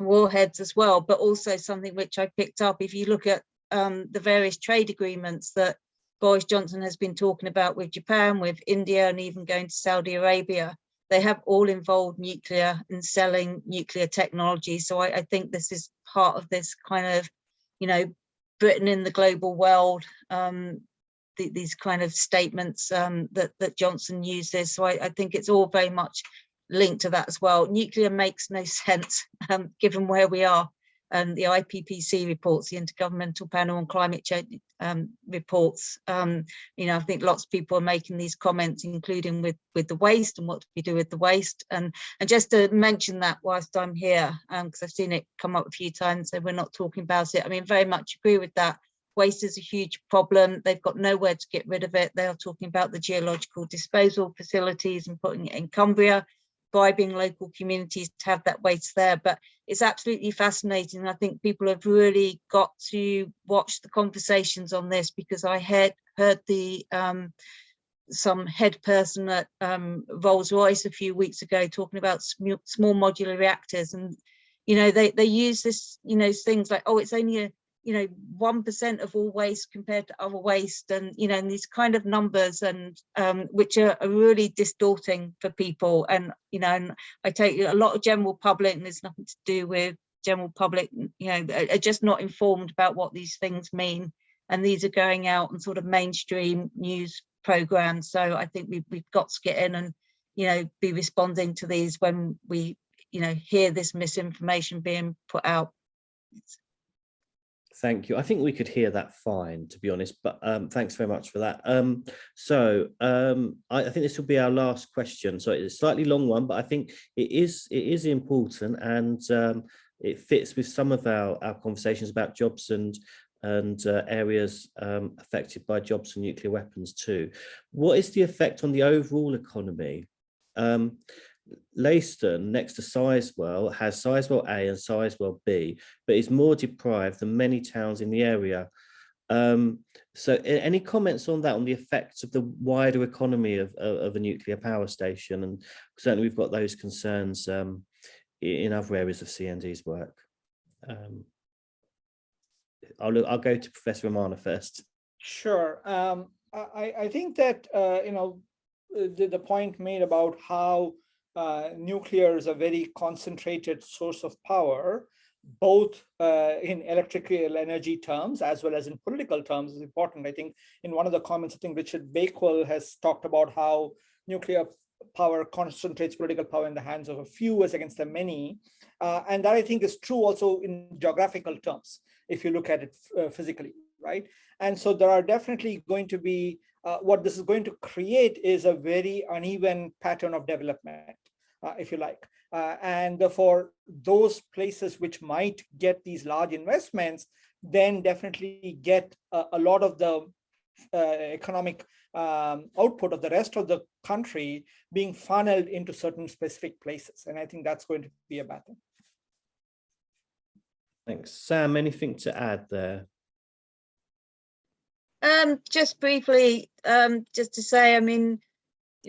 warheads as well. But also something which I picked up, if you look at the various trade agreements that Boris Johnson has been talking about with Japan, with India, and even going to Saudi Arabia, they have all involved nuclear and selling nuclear technology. So I think this is part of this kind of, Britain in the global world, these kind of statements that Johnson uses. So I think it's all very much linked to that as well. Nuclear makes no sense given where we are. And the IPCC reports, the Intergovernmental Panel on Climate Change reports, I think lots of people are making these comments, including with the waste and what do we do with the waste. And just to mention that whilst I'm here, because I've seen it come up a few times, so we're not talking about it. I mean, very much agree with that. Waste is a huge problem. They've got nowhere to get rid of it. They are talking about the geological disposal facilities and putting it in Cumbria, bribing local communities to have that waste there. But it's absolutely fascinating. I think people have really got to watch the conversations on this, because I heard the some head person at Rolls-Royce a few weeks ago talking about small modular reactors, and they use this, things like, oh, it's only a 1% of all waste compared to other waste, and and these kind of numbers, and which are really distorting for people. And and I take a lot of general public, and there's nothing to do with general public, are just not informed about what these things mean, and these are going out and sort of mainstream news programs. So I think we've got to get in and be responding to these when we hear this misinformation being put out. Thank you. I think we could hear that fine, to be honest, but thanks very much for that. I think this will be our last question. So it's a slightly long one, but I think it is important, and it fits with some of our conversations about jobs and areas affected by jobs and nuclear weapons too. What is the effect on the overall economy? Leiston, next to Sizewell, has Sizewell A and Sizewell B, but is more deprived than many towns in the area. So any comments on that, on the effects of the wider economy of a nuclear power station? And certainly we've got those concerns in other areas of CND's work. I'll go to Professor Romana first. Sure. I think that, the point made about how nuclear is a very concentrated source of power, both in electrical energy terms as well as in political terms, is important. I think in one of the comments, I think Richard Bakewell has talked about how nuclear power concentrates political power in the hands of a few as against the many. And that, I think, is true also in geographical terms, if you look at it physically, right? And so there are definitely going to be, what this is going to create is a very uneven pattern of development, if you like. And therefore, those places which might get these large investments then definitely get a lot of the economic output of the rest of the country being funneled into certain specific places. And I think that's going to be a bad thing. Thanks. Sam, anything to add there? Just briefly, just to say, I mean,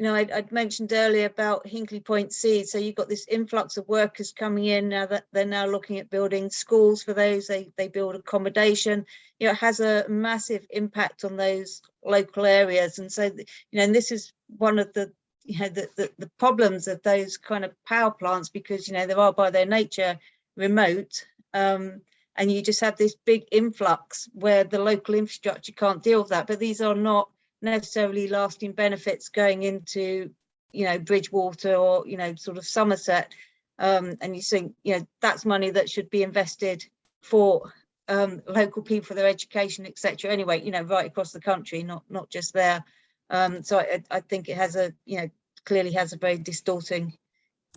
I'd mentioned earlier about Hinkley Point C. So you've got this influx of workers coming in now that they're now looking at building schools for those. They build accommodation. It has a massive impact on those local areas. And so, and this is one of the the problems of those kind of power plants, because they are by their nature remote. And you just have this big influx where the local infrastructure can't deal with that. But these are not necessarily lasting benefits going into, Bridgewater or, sort of Somerset. And you think, that's money that should be invested for local people for their education, etc. Anyway, you know, right across the country, not just there. So I think it has a, you know, clearly has a very distorting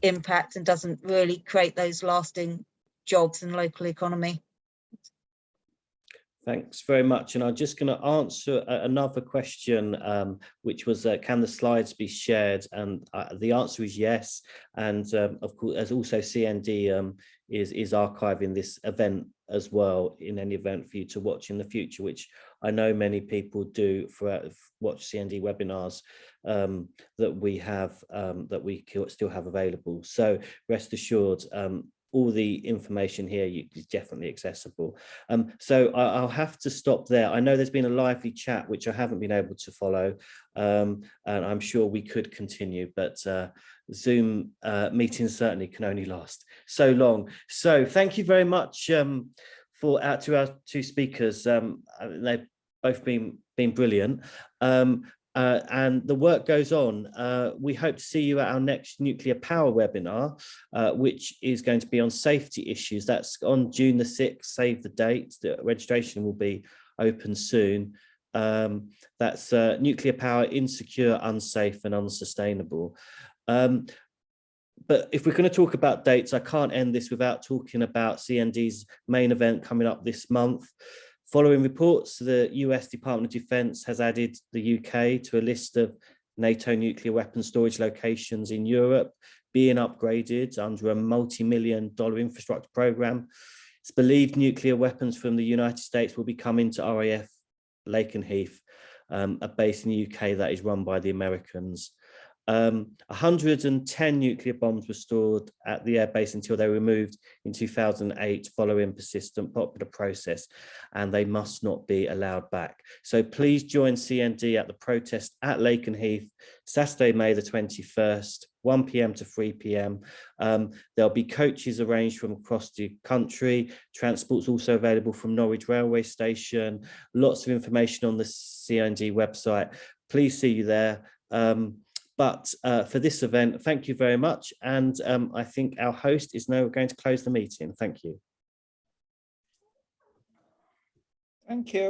impact and doesn't really create those lasting jobs in local economy. Thanks very much. And I'm just going to answer another question, which was, can the slides be shared? And the answer is yes. And of course, as also CND is archiving this event as well, in any event for you to watch in the future, which I know many people do for watch CND webinars that we have, that we still have available. So rest assured, all the information here is definitely accessible. So I'll have to stop there. I know there's been a lively chat, which I haven't been able to follow, and I'm sure we could continue, but Zoom meetings certainly can only last so long. So thank you very much to our two speakers. They've both been brilliant. And the work goes on. We hope to see you at our next nuclear power webinar, which is going to be on safety issues. That's on June the 6th, save the date. The registration will be open soon. That's nuclear power, insecure, unsafe and unsustainable. But if we're going to talk about dates, I can't end this without talking about CND's main event coming up this month. Following reports, the US Department of Defense has added the UK to a list of NATO nuclear weapon storage locations in Europe being upgraded under a multi-million-dollar infrastructure program. It's believed nuclear weapons from the United States will be coming to RAF Lakenheath, a base in the UK that is run by the Americans. 110 nuclear bombs were stored at the airbase until they were removed in 2008 following persistent popular protest, and they must not be allowed back. So please join CND at the protest at Lakenheath, Saturday, May the 21st, 1 p.m. to 3 p.m. There'll be coaches arranged from across the country. Transport's also available from Norwich railway station. Lots of information on the CND website. Please see you there. But for this event, thank you very much. And I think our host is now going to close the meeting. Thank you. Thank you.